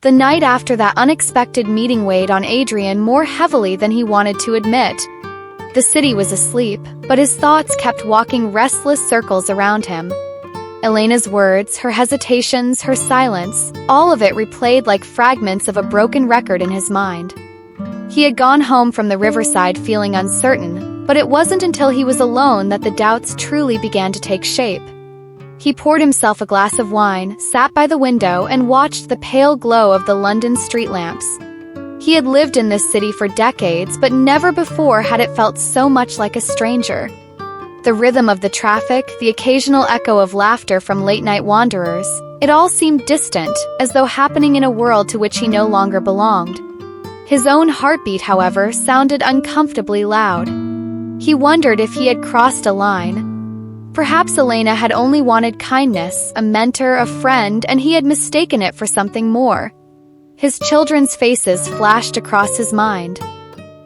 The night after that unexpected meeting weighed on Adrian more heavily than he wanted to admit. The city was asleep, but his thoughts kept walking restless circles around him. Elena's words, her hesitations, her silence, all of it replayed like fragments of a broken record in his mind. He had gone home from the riverside feeling uncertain, but it wasn't until he was alone that the doubts truly began to take shape. He poured himself a glass of wine, sat by the window, and watched the pale glow of the London street lamps. He had lived in this city for decades, but never before had it felt so much like a stranger. The rhythm of the traffic, the occasional echo of laughter from late-night wanderers, it all seemed distant, as though happening in a world to which he no longer belonged. His own heartbeat, however, sounded uncomfortably loud. He wondered if he had crossed a line. Perhaps Elena had only wanted kindness, a mentor, a friend, and he had mistaken it for something more. His children's faces flashed across his mind.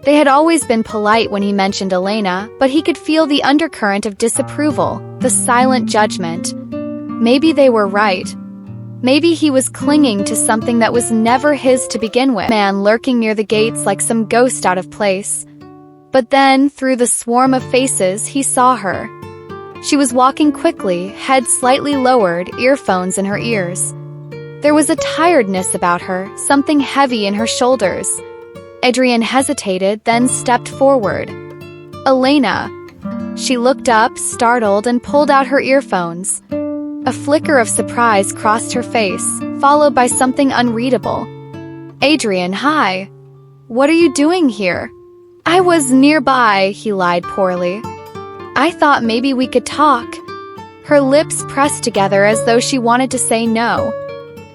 They had always been polite when he mentioned Elena, but he could feel the undercurrent of disapproval, the silent judgment. Maybe they were right. Maybe he was clinging to something that was never his to begin with. Man lurking near the gates like some ghost out of place. But then, through the swarm of faces, he saw her. She was walking quickly, head slightly lowered, earphones in her ears. There was a tiredness about her, something heavy in her shoulders. Adrian hesitated, then stepped forward. Elena. She looked up, startled, and pulled out her earphones. A flicker of surprise crossed her face, followed by something unreadable. Adrian, hi. What are you doing here? I was nearby, he lied poorly. I thought maybe we could talk. Her lips pressed together as though she wanted to say no.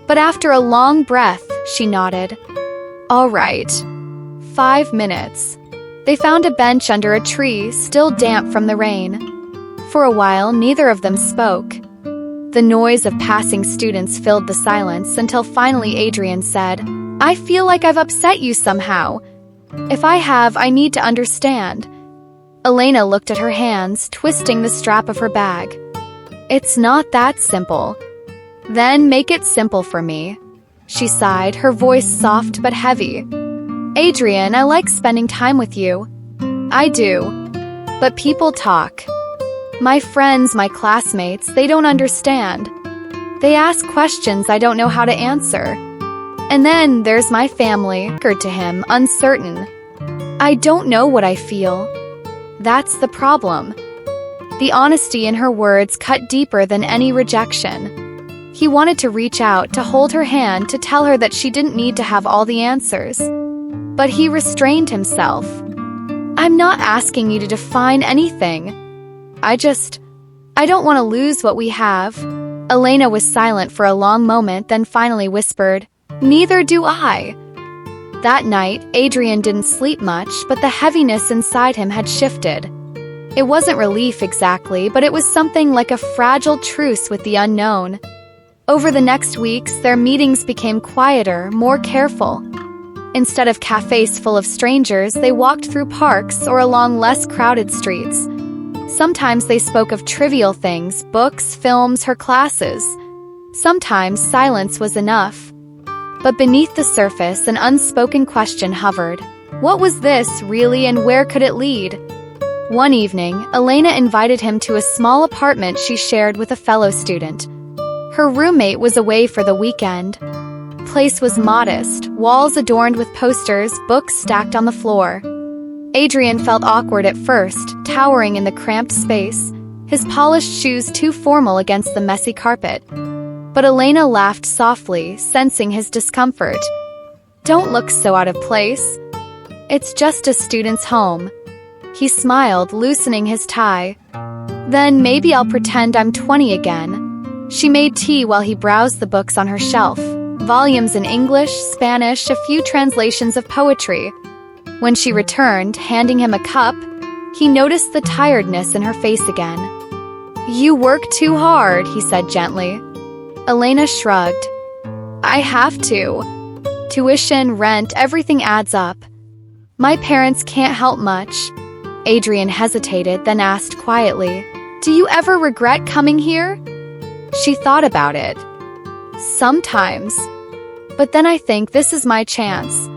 But after a long breath, she nodded. All right. 5 minutes. They found a bench under a tree, still damp from the rain. For a while, neither of them spoke. The noise of passing students filled the silence until finally Adrian said, I feel like I've upset you somehow. If I have, I need to understand. Elena looked at her hands, twisting the strap of her bag. It's not that simple. Then make it simple for me. She sighed, her voice soft but heavy. Adrian, I like spending time with you. I do. But people talk. My friends, my classmates, they don't understand. They ask questions I don't know how to answer. And then there's my family, occurred to him, uncertain. I don't know what I feel. That's the problem. The honesty in her words cut deeper than any rejection. He wanted to reach out, to hold her hand, to tell her that she didn't need to have all the answers. But he restrained himself. I'm not asking you to define anything. I don't want to lose what we have. Elena was silent for a long moment, then finally whispered, Neither do I. That night, Adrian didn't sleep much, but the heaviness inside him had shifted. It wasn't relief exactly, but it was something like a fragile truce with the unknown. Over the next weeks, their meetings became quieter, more careful. Instead of cafes full of strangers, they walked through parks or along less crowded streets. Sometimes they spoke of trivial things, books, films, her classes. Sometimes silence was enough. But beneath the surface, an unspoken question hovered. What was this, really, and where could it lead? One evening, Elena invited him to a small apartment she shared with a fellow student. Her roommate was away for the weekend. The place was modest, walls adorned with posters, books stacked on the floor. Adrian felt awkward at first, towering in the cramped space, his polished shoes too formal against the messy carpet. But Elena laughed softly, sensing his discomfort. Don't look so out of place. It's just a student's home. He smiled, loosening his tie. Then maybe I'll pretend I'm 20 again. She made tea while he browsed the books on her shelf. Volumes in English, Spanish, a few translations of poetry. When she returned, handing him a cup, he noticed the tiredness in her face again. You work too hard, he said gently. Elena shrugged. I have to. Tuition, rent, everything adds up. My parents can't help much. Adrian hesitated, then asked quietly, Do you ever regret coming here? She thought about it. Sometimes. But then I think this is my chance.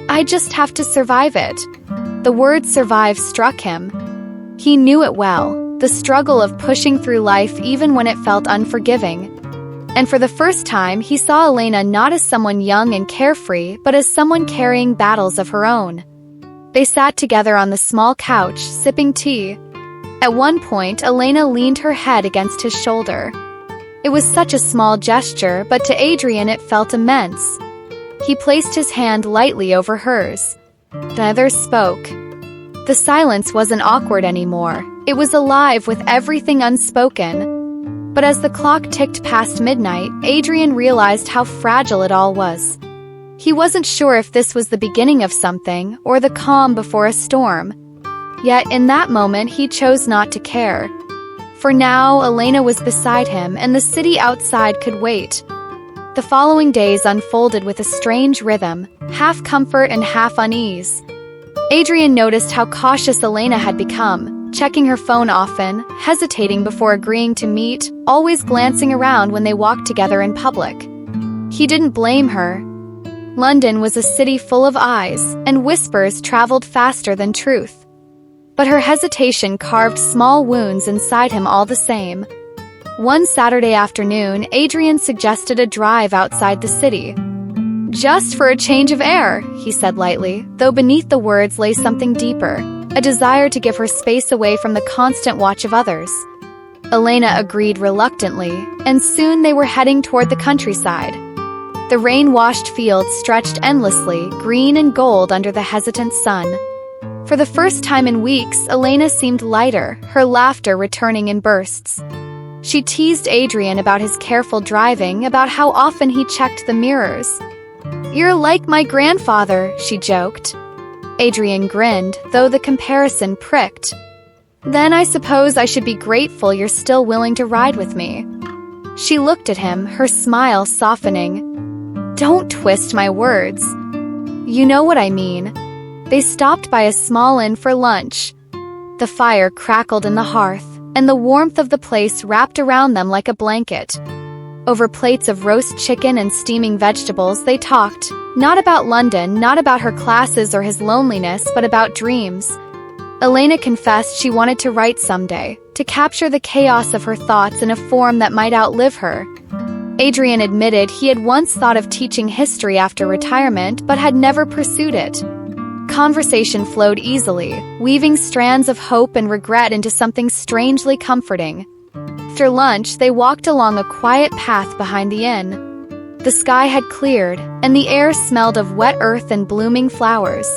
I just have to survive it. The word survive struck him. He knew it well, the struggle of pushing through life even when it felt unforgiving. And for the first time, he saw Elena not as someone young and carefree, but as someone carrying battles of her own. They sat together on the small couch, sipping tea. At one point, Elena leaned her head against his shoulder. It was such a small gesture, but to Adrian it felt immense. He placed his hand lightly over hers. Neither spoke. The silence wasn't awkward anymore. It was alive with everything unspoken. But as the clock ticked past midnight, Adrian realized how fragile it all was. He wasn't sure if this was the beginning of something, or the calm before a storm. Yet in that moment he chose not to care. For now, Elena was beside him, and the city outside could wait. The following days unfolded with a strange rhythm, half comfort and half unease. Adrian noticed how cautious Elena had become, checking her phone often, hesitating before agreeing to meet, always glancing around when they walked together in public. He didn't blame her. London was a city full of eyes, and whispers traveled faster than truth. But her hesitation carved small wounds inside him all the same. One Saturday afternoon, Adrian suggested a drive outside the city. "Just for a change of air," he said lightly, though beneath the words lay something deeper, a desire to give her space away from the constant watch of others. Elena agreed reluctantly, and soon they were heading toward the countryside. The rain-washed fields stretched endlessly, green and gold under the hesitant sun. For the first time in weeks, Elena seemed lighter, her laughter returning in bursts. She teased Adrian about his careful driving, about how often he checked the mirrors. "You're like my grandfather," she joked. Adrian grinned, though the comparison pricked. "Then I suppose I should be grateful you're still willing to ride with me." She looked at him, her smile softening. "Don't twist my words. You know what I mean." They stopped by a small inn for lunch. The fire crackled in the hearth, and the warmth of the place wrapped around them like a blanket. Over plates of roast chicken and steaming vegetables, they talked, not about London, not about her classes or his loneliness, but about dreams. Elena confessed she wanted to write someday, to capture the chaos of her thoughts in a form that might outlive her. Adrian admitted he had once thought of teaching history after retirement, but had never pursued it. Conversation flowed easily, weaving strands of hope and regret into something strangely comforting. After lunch, they walked along a quiet path behind the inn. The sky had cleared, and the air smelled of wet earth and blooming flowers.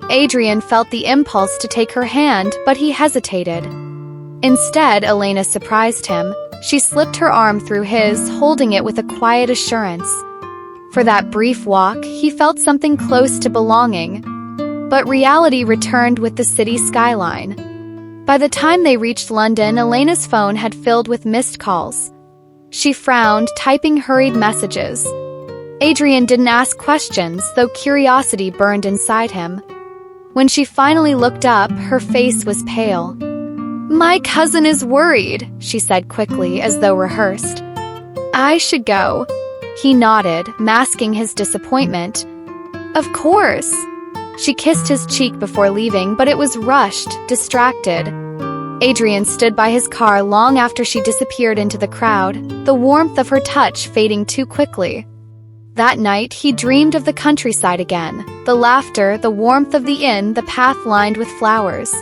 Adrian felt the impulse to take her hand, but he hesitated. Instead, Elena surprised him. She slipped her arm through his, holding it with a quiet assurance. For that brief walk, he felt something close to belonging. But reality returned with the city skyline. By the time they reached London, Elena's phone had filled with missed calls. She frowned, typing hurried messages. Adrian didn't ask questions, though curiosity burned inside him. When she finally looked up, her face was pale. "My cousin is worried," she said quickly, as though rehearsed. "I should go." He nodded, masking his disappointment. "Of course." She kissed his cheek before leaving, but it was rushed, distracted. Adrian stood by his car long after she disappeared into the crowd, the warmth of her touch fading too quickly. That night, he dreamed of the countryside again, the laughter, the warmth of the inn, the path lined with flowers.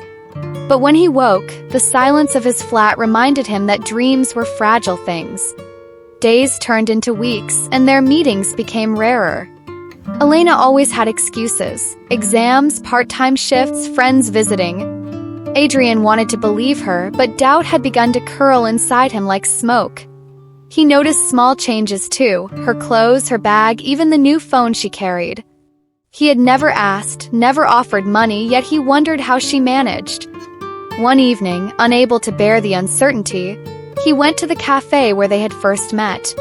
But when he woke, the silence of his flat reminded him that dreams were fragile things. Days turned into weeks, and their meetings became rarer. Elena always had excuses: exams, part-time shifts, friends visiting. Adrian wanted to believe her, but doubt had begun to curl inside him like smoke. He noticed small changes too: her clothes, her bag, even the new phone she carried. He had never asked, never offered money, yet he wondered how she managed. One evening, unable to bear the uncertainty, he went to the cafe where they had first met.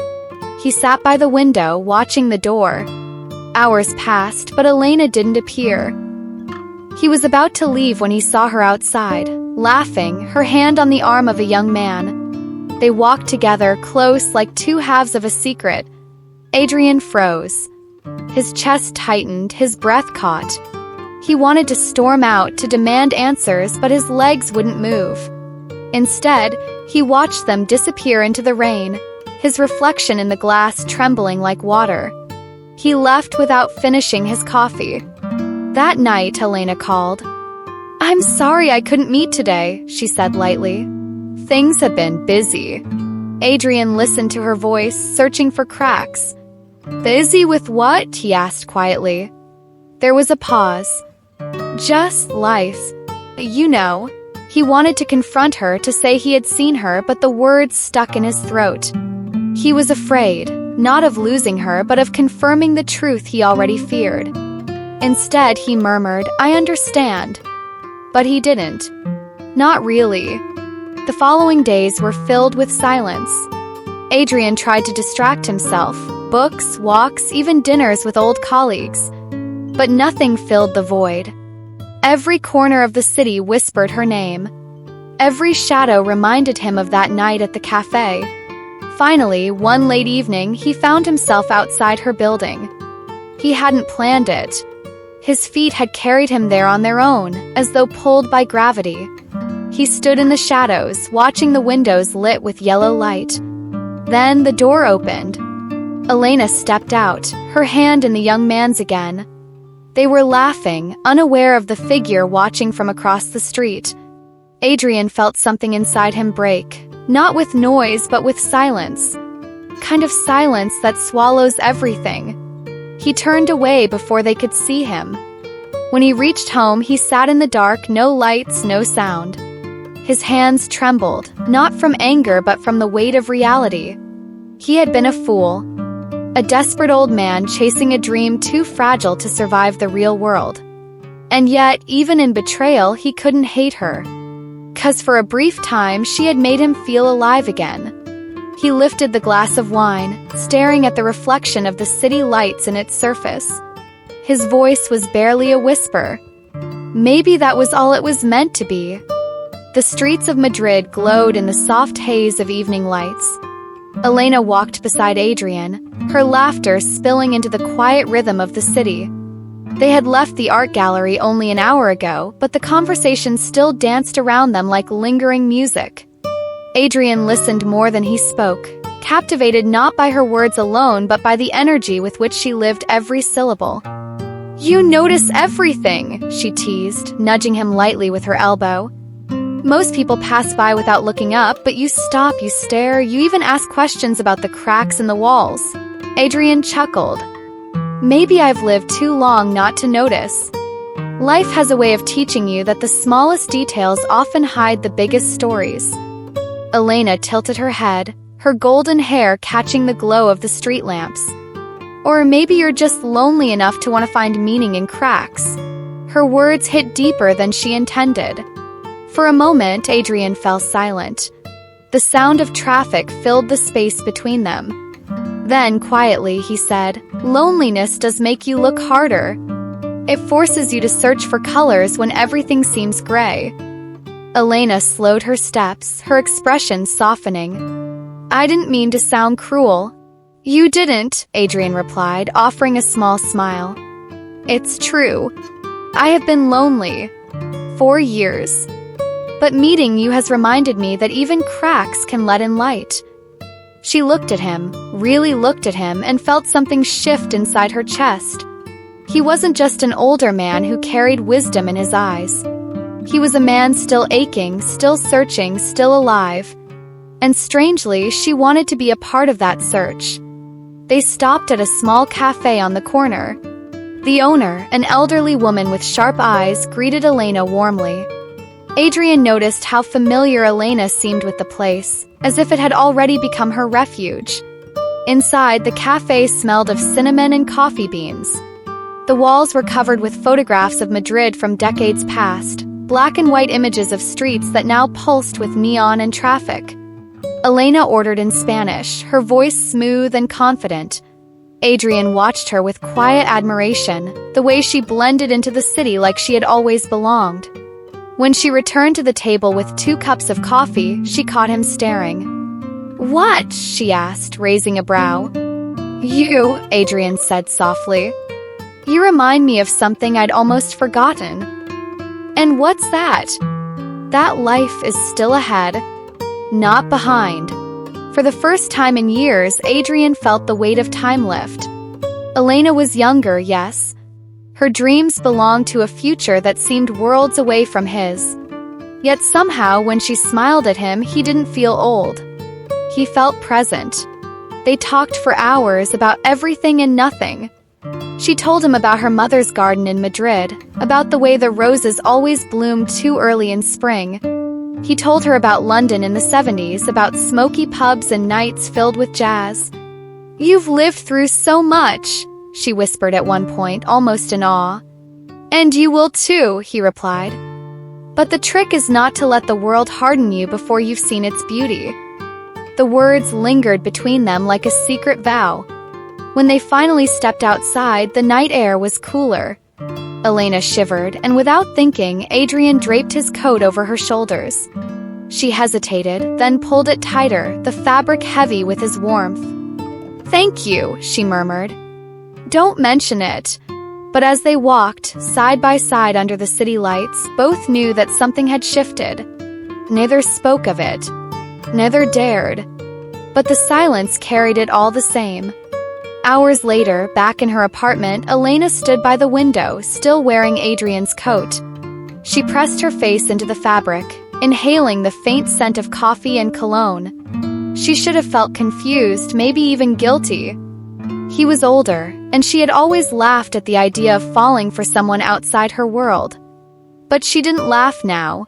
He sat by the window, watching the door. Hours passed, but Elena didn't appear. He was about to leave when he saw her outside, laughing, her hand on the arm of a young man. They walked together, close like two halves of a secret. Adrian froze. His chest tightened, his breath caught. He wanted to storm out, to demand answers, but his legs wouldn't move. Instead, he watched them disappear into the rain, his reflection in the glass trembling like water. He left without finishing his coffee. That night, Elena called. "I'm sorry I couldn't meet today," she said lightly. "Things have been busy." Adrian listened to her voice, searching for cracks. "Busy with what?" he asked quietly. There was a pause. "Just life. You know." He wanted to confront her, to say he had seen her, but the words stuck in his throat. He was afraid, not of losing her, but of confirming the truth he already feared. Instead, he murmured, "I understand." But he didn't. Not really. The following days were filled with silence. Adrian tried to distract himself, books, walks, even dinners with old colleagues. But nothing filled the void. Every corner of the city whispered her name. Every shadow reminded him of that night at the cafe. Finally, one late evening, he found himself outside her building. He hadn't planned it. His feet had carried him there on their own, as though pulled by gravity. He stood in the shadows, watching the windows lit with yellow light. Then the door opened. Elena stepped out, her hand in the young man's again. They were laughing, unaware of the figure watching from across the street. Adrian felt something inside him break, not with noise but with silence. Kind of silence that swallows everything. He turned away before they could see him. When he reached home, he sat in the dark, no lights, no sound. His hands trembled, not from anger but from the weight of reality. He had been a fool. A desperate old man chasing a dream too fragile to survive the real world. And yet, even in betrayal, he couldn't hate her. 'Cause for a brief time, she had made him feel alive again. He lifted the glass of wine, staring at the reflection of the city lights in its surface. His voice was barely a whisper. Maybe that was all it was meant to be. The streets of Madrid glowed in the soft haze of evening lights. Elena walked beside Adrian, her laughter spilling into the quiet rhythm of the city. They had left the art gallery only an hour ago, but the conversation still danced around them like lingering music. Adrian listened more than he spoke, captivated not by her words alone but by the energy with which she lived every syllable. "You notice everything," she teased, nudging him lightly with her elbow. "Most people pass by without looking up, but you stop, you stare, you even ask questions about the cracks in the walls." Adrian chuckled. "Maybe I've lived too long not to notice. Life has a way of teaching you that the smallest details often hide the biggest stories." Elena tilted her head, her golden hair catching the glow of the street lamps. "Or maybe you're just lonely enough to want to find meaning in cracks." Her words hit deeper than she intended. For a moment, Adrian fell silent. The sound of traffic filled the space between them. Then, quietly, he said, "Loneliness does make you look harder. It forces you to search for colors when everything seems gray." Elena slowed her steps, her expression softening. "I didn't mean to sound cruel." "You didn't," Adrian replied, offering a small smile. "It's true. I have been lonely. For years. But meeting you has reminded me that even cracks can let in light." She looked at him, really looked at him, and felt something shift inside her chest. He wasn't just an older man who carried wisdom in his eyes. He was a man still aching, still searching, still alive. And strangely, she wanted to be a part of that search. They stopped at a small cafe on the corner. The owner, an elderly woman with sharp eyes, greeted Elena warmly. Adrian noticed how familiar Elena seemed with the place, as if it had already become her refuge. Inside, the cafe smelled of cinnamon and coffee beans. The walls were covered with photographs of Madrid from decades past, black and white images of streets that now pulsed with neon and traffic. Elena ordered in Spanish, her voice smooth and confident. Adrian watched her with quiet admiration, the way she blended into the city like she had always belonged. When she returned to the table with 2 cups of coffee, she caught him staring. "What?" she asked, raising a brow. You, Adrian said softly. You remind me of something I'd almost forgotten. And what's that? That life is still ahead, not behind. For the first time in years, Adrian felt the weight of time lift. Elena was younger, yes. Her dreams belonged to a future that seemed worlds away from his. Yet somehow, when she smiled at him, he didn't feel old. He felt present. They talked for hours about everything and nothing. She told him about her mother's garden in Madrid, about the way the roses always bloomed too early in spring. He told her about London in the 70s, about smoky pubs and nights filled with jazz. You've lived through so much, she whispered at one point, almost in awe. And you will too, he replied. But the trick is not to let the world harden you before you've seen its beauty. The words lingered between them like a secret vow. When they finally stepped outside, the night air was cooler. Elena shivered, and without thinking, Adrian draped his coat over her shoulders. She hesitated, then pulled it tighter, the fabric heavy with his warmth. Thank you, she murmured. Don't mention it. But as they walked, side by side under the city lights, both knew that something had shifted. Neither spoke of it. Neither dared. But the silence carried it all the same. Hours later, back in her apartment, Elena stood by the window, still wearing Adrian's coat. She pressed her face into the fabric, inhaling the faint scent of coffee and cologne. She should have felt confused, maybe even guilty. He was older, and she had always laughed at the idea of falling for someone outside her world. But she didn't laugh now.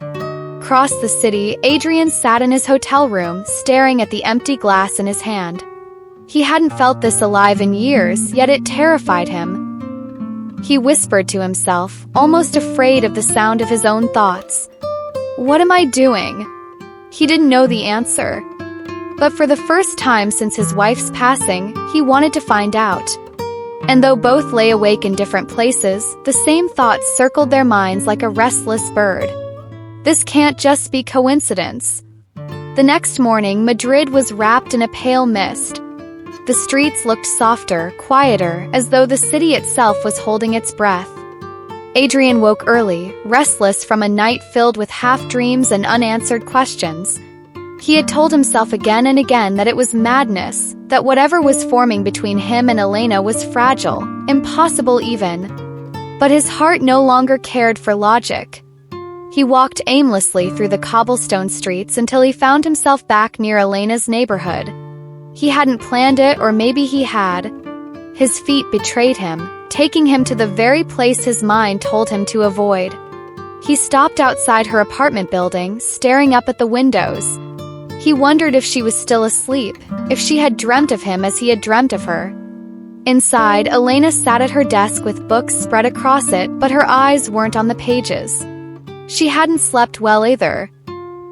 Across the city, Adrian sat in his hotel room, staring at the empty glass in his hand. He hadn't felt this alive in years, yet it terrified him. He whispered to himself, almost afraid of the sound of his own thoughts. What am I doing? He didn't know the answer. But for the first time since his wife's passing, he wanted to find out. And though both lay awake in different places, the same thoughts circled their minds like a restless bird. This can't just be coincidence. The next morning, Madrid was wrapped in a pale mist. The streets looked softer, quieter, as though the city itself was holding its breath. Adrian woke early, restless from a night filled with half-dreams and unanswered questions. He had told himself again and again that it was madness, that whatever was forming between him and Elena was fragile, impossible even. But his heart no longer cared for logic. He walked aimlessly through the cobblestone streets until he found himself back near Elena's neighborhood. He hadn't planned it, or maybe he had. His feet betrayed him, taking him to the very place his mind told him to avoid. He stopped outside her apartment building, staring up at the windows. He wondered if she was still asleep, if she had dreamt of him as he had dreamt of her. Inside, Elena sat at her desk with books spread across it, but her eyes weren't on the pages. She hadn't slept well either.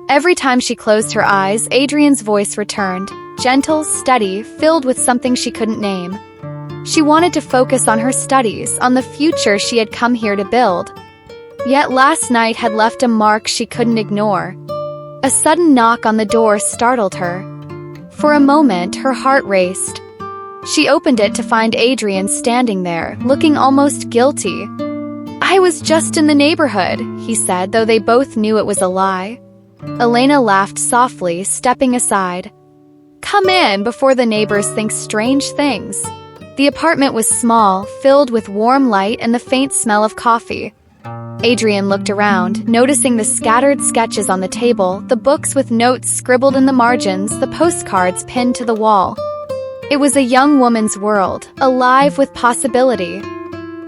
Every time she closed her eyes, Adrian's voice returned, gentle, steady, filled with something she couldn't name. She wanted to focus on her studies, on the future she had come here to build. Yet last night had left a mark she couldn't ignore. A sudden knock on the door startled her. For a moment, her heart raced. She opened it to find Adrian standing there, looking almost guilty. I was just in the neighborhood, he said, though they both knew it was a lie. Elena laughed softly, stepping aside. Come in before the neighbors think strange things. The apartment was small, filled with warm light and the faint smell of coffee. Adrian looked around, noticing the scattered sketches on the table, the books with notes scribbled in the margins, the postcards pinned to the wall. It was a young woman's world, alive with possibility.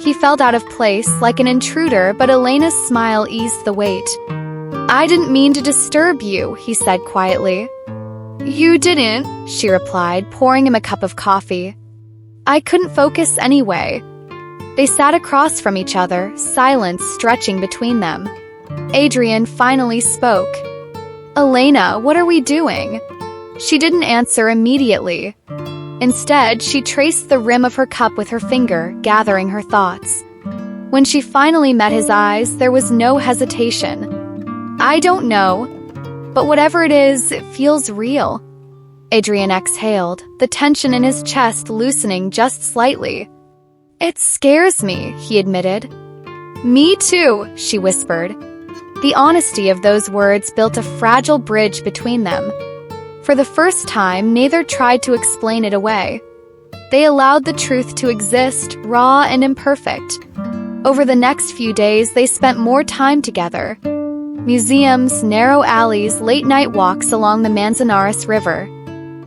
He felt out of place, like an intruder, but Elena's smile eased the weight. I didn't mean to disturb you, he said quietly. You didn't, she replied, pouring him a cup of coffee. I couldn't focus anyway. They sat across from each other, silence stretching between them. Adrian finally spoke. Elena, what are we doing? She didn't answer immediately. Instead, she traced the rim of her cup with her finger, gathering her thoughts. When she finally met his eyes, there was no hesitation. I don't know, but whatever it is, it feels real. Adrian exhaled, the tension in his chest loosening just slightly. "It scares me," he admitted. "Me too," she whispered. The honesty of those words built a fragile bridge between them. For the first time, neither tried to explain it away. They allowed the truth to exist, raw and imperfect. Over the next few days, they spent more time together. Museums, narrow alleys, late-night walks along the Manzanares River.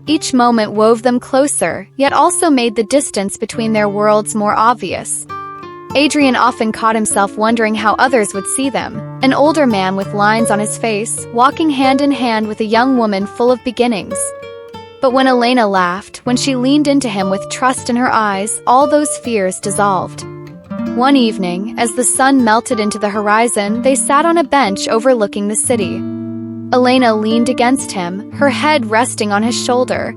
Each moment wove them closer, yet also made the distance between their worlds more obvious. Adrian often caught himself wondering how others would see them, an older man with lines on his face, walking hand in hand with a young woman full of beginnings. But when Elena laughed, when she leaned into him with trust in her eyes, all those fears dissolved. One evening, as the sun melted into the horizon, they sat on a bench overlooking the city. Elena leaned against him, her head resting on his shoulder.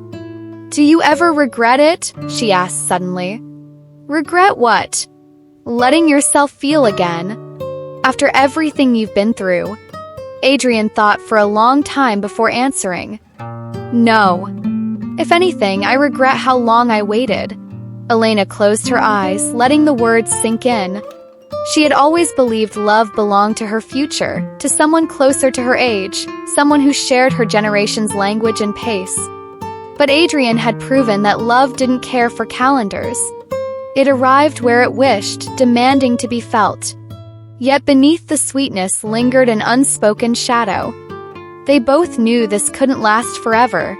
"Do you ever regret it?" she asked suddenly. "Regret what?" "Letting yourself feel again. After everything you've been through." Adrian thought for a long time before answering. "No. If anything, I regret how long I waited." Elena closed her eyes, letting the words sink in. She had always believed love belonged to her future, to someone closer to her age, someone who shared her generation's language and pace. But Adrian had proven that love didn't care for calendars. It arrived where it wished, demanding to be felt. Yet beneath the sweetness lingered an unspoken shadow. They both knew this couldn't last forever.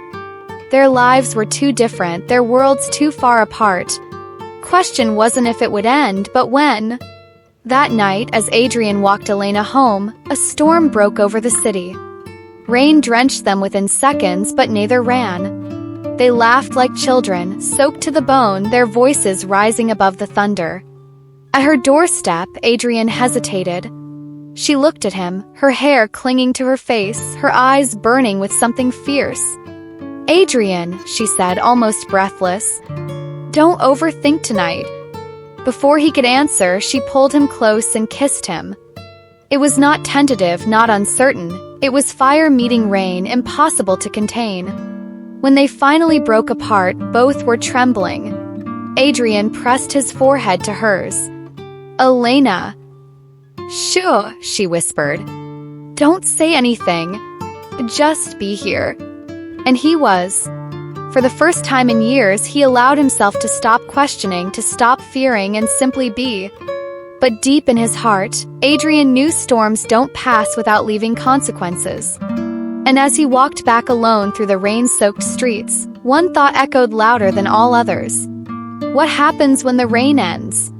Their lives were too different, their worlds too far apart. Question wasn't if it would end, but when. That night, as Adrian walked Elena home, a storm broke over the city. Rain drenched them within seconds, but neither ran. They laughed like children, soaked to the bone, their voices rising above the thunder. At her doorstep, Adrian hesitated. She looked at him, her hair clinging to her face, her eyes burning with something fierce. "Adrian," she said, almost breathless. "Don't overthink tonight." Before he could answer, she pulled him close and kissed him. It was not tentative, not uncertain. It was fire meeting rain, impossible to contain. When they finally broke apart, both were trembling. Adrian pressed his forehead to hers. "Elena." "Shh," she whispered. "Don't say anything. Just be here." And he was. For the first time in years, he allowed himself to stop questioning, to stop fearing, and simply be. But deep in his heart, Adrian knew storms don't pass without leaving consequences. And as he walked back alone through the rain-soaked streets, one thought echoed louder than all others. What happens when the rain ends?